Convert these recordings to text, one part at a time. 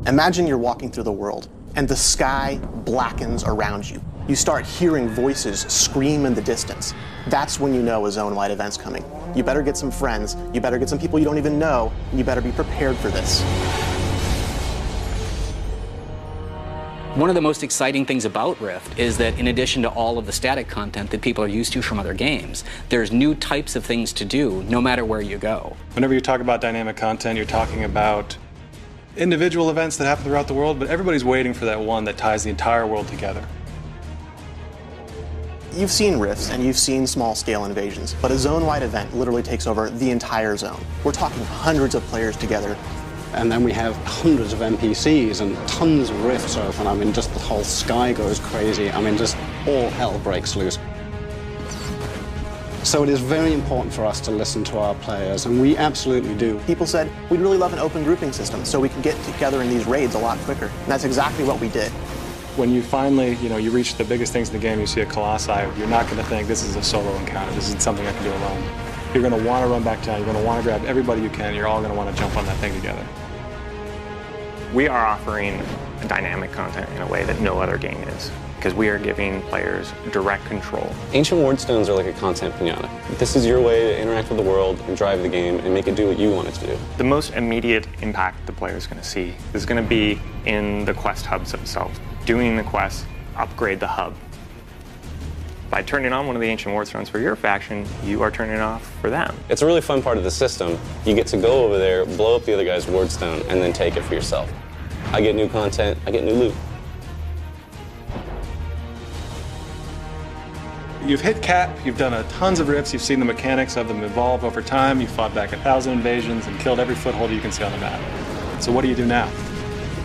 Imagine you're walking through the world, and the sky blackens around you. You start hearing voices scream in the distance. That's when you know a zone-wide event's coming. You better get some friends, you better get some people you don't even know, and you better be prepared for this. One of the most exciting things about Rift is that in addition to all of the static content that people are used to from other games, there's new types of things to do no matter where you go. Whenever you talk about dynamic content, you're talking about individual events that happen throughout the world, but everybody's waiting for that one that ties the entire world together. You've seen rifts and you've seen small-scale invasions, but a zone-wide event literally takes over the entire zone. We're talking hundreds of players together. And then we have hundreds of NPCs and tons of rifts open. I mean, just the whole sky goes crazy. I mean, just all hell breaks loose. So it is very important for us to listen to our players, and we absolutely do. People said, we'd really love an open grouping system so we can get together in these raids a lot quicker. And that's exactly what we did. When you finally, you reach the biggest things in the game, you see a Colossi, you're not going to think this is a solo encounter, this isn't something I can do alone. You're going to want to run back down, you're going to want to grab everybody you can, you're all going to want to jump on that thing together. We are offering dynamic content in a way that no other game is, because we are giving players direct control. Ancient Wardstones are like a content pinata. This is your way to interact with the world and drive the game and make it do what you want it to do. The most immediate impact the player is going to see is going to be in the quest hubs themselves. Doing the quest, upgrade the hub. By turning on one of the Ancient Wardstones for your faction, you are turning it off for them. It's a really fun part of the system. You get to go over there, blow up the other guy's Wardstone, and then take it for yourself. I get new content, I get new loot. You've hit cap, you've done tons of rifts, you've seen the mechanics of them evolve over time, you've fought back 1,000 invasions and killed every foothold you can see on the map. So what do you do now?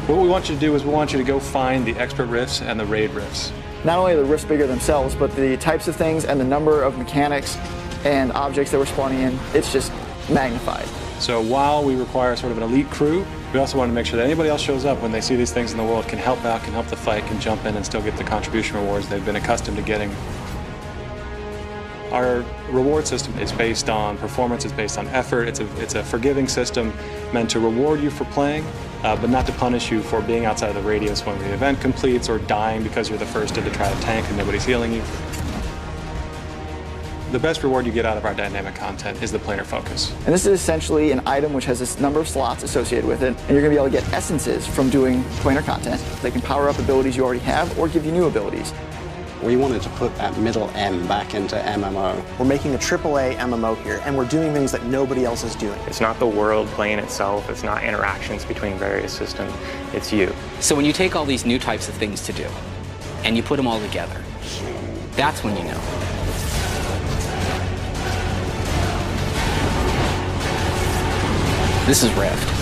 What we want you to do is we want you to go find the expert rifts and the raid rifts. Not only are the rifts bigger themselves, but the types of things and the number of mechanics and objects that we're spawning in, it's just magnified. So while we require sort of an elite crew, we also want to make sure that anybody else shows up when they see these things in the world, can help out, can help the fight, can jump in and still get the contribution rewards they've been accustomed to getting. Our reward system is based on performance, it's based on effort, it's a forgiving system meant to reward you for playing, but not to punish you for being outside of the radius when the event completes or dying because you're the first to try to tank and nobody's healing you. The best reward you get out of our dynamic content is the planar focus. And this is essentially an item which has this number of slots associated with it, and you're going to be able to get essences from doing planar content. They can power up abilities you already have or give you new abilities. We wanted to put that middle M back into MMO. We're making a AAA MMO here, and we're doing things that nobody else is doing. It's not the world playing itself, it's not interactions between various systems, it's you. So when you take all these new types of things to do, and you put them all together, that's when you know. This is Rift.